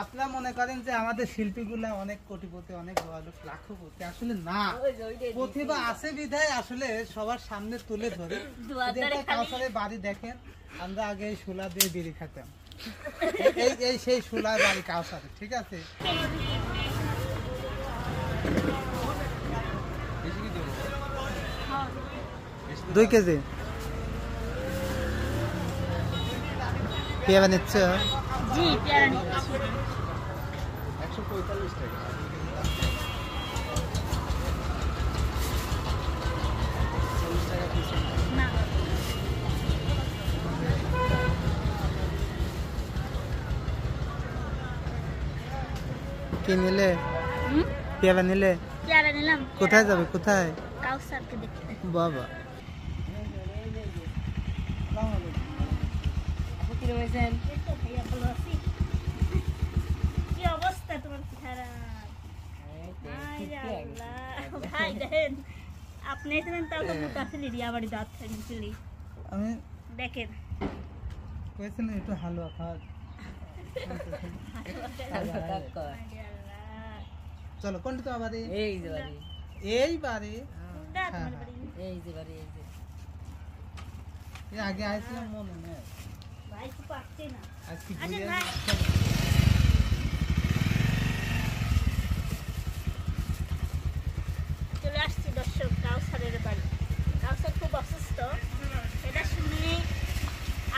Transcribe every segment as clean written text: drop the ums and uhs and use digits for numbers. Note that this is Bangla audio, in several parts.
আপনারা মনে করেন যে আমাদের শিল্পীগুলা অনেক কোটিপতি, অনেক লাখপতি, আসলে না। প্রতিভা আছে বিধায় আসলে সবার সামনে তুলে ধরে। কাউসারের বাড়ি দেখেন, আমরা আগে এই শুলা দিয়ে বিড়ি খেতাম, এই সেই শুলার বাড়ি কাউসারের, ঠিক আছে। 2 কেজি পেয়ারা নিচ্ছে। জি, পেয়ারা নিচ্ছি। 145 টাকা। না, কি নিলে? পেয়ারা নিলে? পেয়ারা নিলাম। কোথায় যাবে? কোথায়? কাউসারকে দেখতে। বাবা কি অবস্থা তোমার চেহারা? ভাই দেখেন, আপনি এসেছেন তাও তো মোটা ছিলি, রিয়া বাড়ি দাঁত ছিলি। আমি দেখেন কইছিলাম একটু হালুয়া খাওয়া। চলো কোনটা তো বাড়ি? এই যে বাড়ি, এই বাড়ি। তোমার বাড়ি এই যে বাড়ি, এই যে এর আগে আইছিলাম মনে নেই। ভাই তো পাচ্ছে না। আজকে আচ্ছা, ঘুরে ভাই। চলে আসছি দর্শক কাউসারের বাড়ি। কাউসার খুব অসুস্থ, এটা শুনে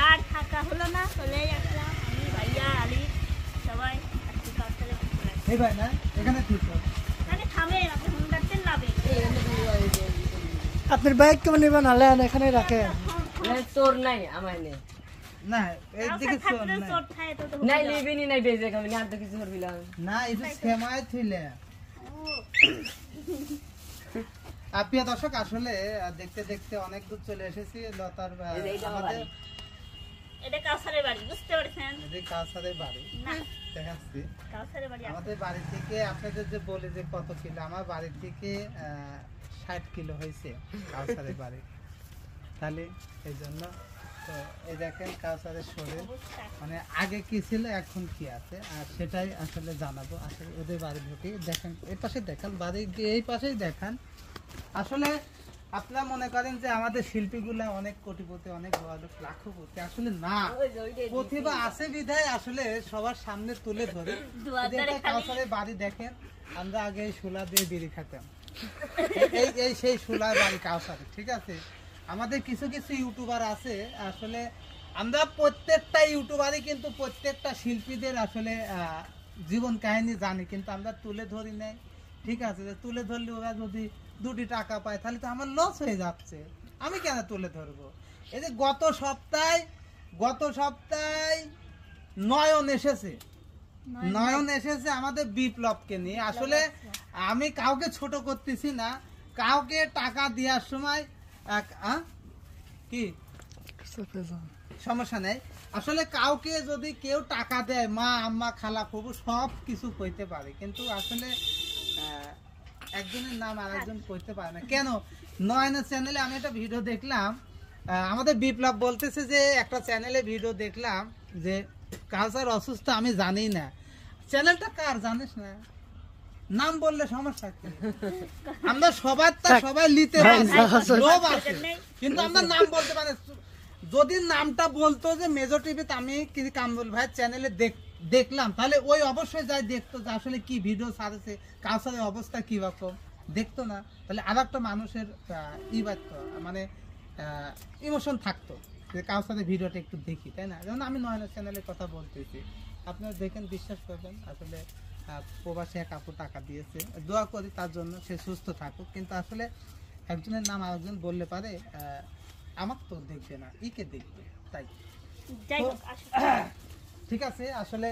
আর থাকা হলো না, চলে আসলাম আমি, ভাইয়া, আলী, সবাই আসছি কাউসারের বাড়ি। এই ভাই না এখানে ঠিক আছে। মানে থামে, আপনি হুন্ডারতেন নাবে। আপনার বাইক কেমন নেবেন? আলেন এখানে রাখে চোর নাই আমার নেই, না এইদিকে চল না। চোট খায় তো নাই লিবিনি নাই বেজে খাবি আর তো কিছু করবিলাম না এটা সেমাই থইলে। প্রিয় দর্শক, আসলে দেখতে দেখতে অনেক দূর চলে এসেছি। লতার আমাদের এটা কাউসারের বাড়ি, বুঝতে পারছেন? এই কাউসারের বাড়ি না, দেখাচ্ছি। কাউসারের বাড়ি আমাদের বাড়ি থেকে আপনাদের যে বলে যে কত কিলো, আমার বাড়ি থেকে 60 কিলো হয়েছে কাউসারের বাড়ি। তাহলে এই জন্য তো এই দেখেন কাউসারের শরীর মানে আগে কি ছিল এখন কি আছে, আর সেটাই আসলে জানাবো। আসলে ওদের বাড়ি ঢুকে দেখেন, এই পাশে দেখান, বাড়ি এই পাশেই দেখান। আসলে আপনারা মনে করেন যে আমাদের শিল্পীগুলা অনেক কোটিপতি, অনেক লাখপতি, আসলে না। প্রতিভা আছে বিধায় আসলে সবার সামনে তুলে ধরে। কাউসারের বাড়ি দেখেন, আমরা আগে এই শুলা দিয়ে বিড়ি খেতাম, এই সেই শুলার বাড়ি কাউসারের, ঠিক আছে। আমাদের কিছু কিছু ইউটিউবার আছে, আসলে আমরা প্রত্যেকটা ইউটিউবারই কিন্তু প্রত্যেকটা শিল্পীদের আসলে জীবন কাহিনী জানি, কিন্তু আমরা তুলে ধরি নাই, ঠিক আছে। তুলে ধরলে ওরা যদি 2 টাকা পায় তাহলে তো আমার লস হয়ে যাচ্ছে, আমি কেন তুলে ধরবো? এই যে গত সপ্তাহে নয়ন এসেছে আমাদের বিপ্লবকে নিয়ে। আসলে আমি কাউকে ছোট করতেছি না, কাউকে টাকা দেওয়ার সময় কি সমস্যা নেই। আসলে কাউকে যদি কেউ টাকা দেয়, মা, আম্মা, খালা, ফুফু সব কিছু কইতে পারে, কিন্তু আসলে একজনের নাম আরেকজন কইতে পারে না। কেন? নয়নের চ্যানেলে আমি একটা ভিডিও দেখলাম, আমাদের বিপ্লব বলতেছে যে একটা চ্যানেলে ভিডিও দেখলাম যে কাউসার অসুস্থ, আমি জানি না। চ্যানেলটা কার জানিস না? নাম বললে সমস্যা কি? আমরা সবাই লিতে পারি, লোভ আছে, কিন্তু আমরা নাম বলতে পারি। যদি নামটা বলতো যে মেজর টিভিতে, আমি কি কামরুল ভাই চ্যানেলে দেখলাম, তাহলে ওই অবশ্যই যাই দেখতো যে আসলে কি ভিডিও ছাড়ছে, কাউসারের অবস্থা কি রকম, দেখতো না? তাহলে আর একটা মানুষের মানে ইমোশন থাকতো যে কাউসারের ভিডিওটা একটু দেখি, তাই না? যেমন আমি নয়নের চ্যানেলের কথা বলতেছি, আপনারা দেখেন, বিশ্বাস করবেন। আসলে প্রবাসী এক আপু টাকা দিয়েছে, দোয়া করি তার জন্য, সে সুস্থ থাকুক। কিন্তু আসলে একজনের নাম আরেকজন বললে পারে আমার তো দেখবে না, ইকে দেখবে, তাই ঠিক আছে। আসলে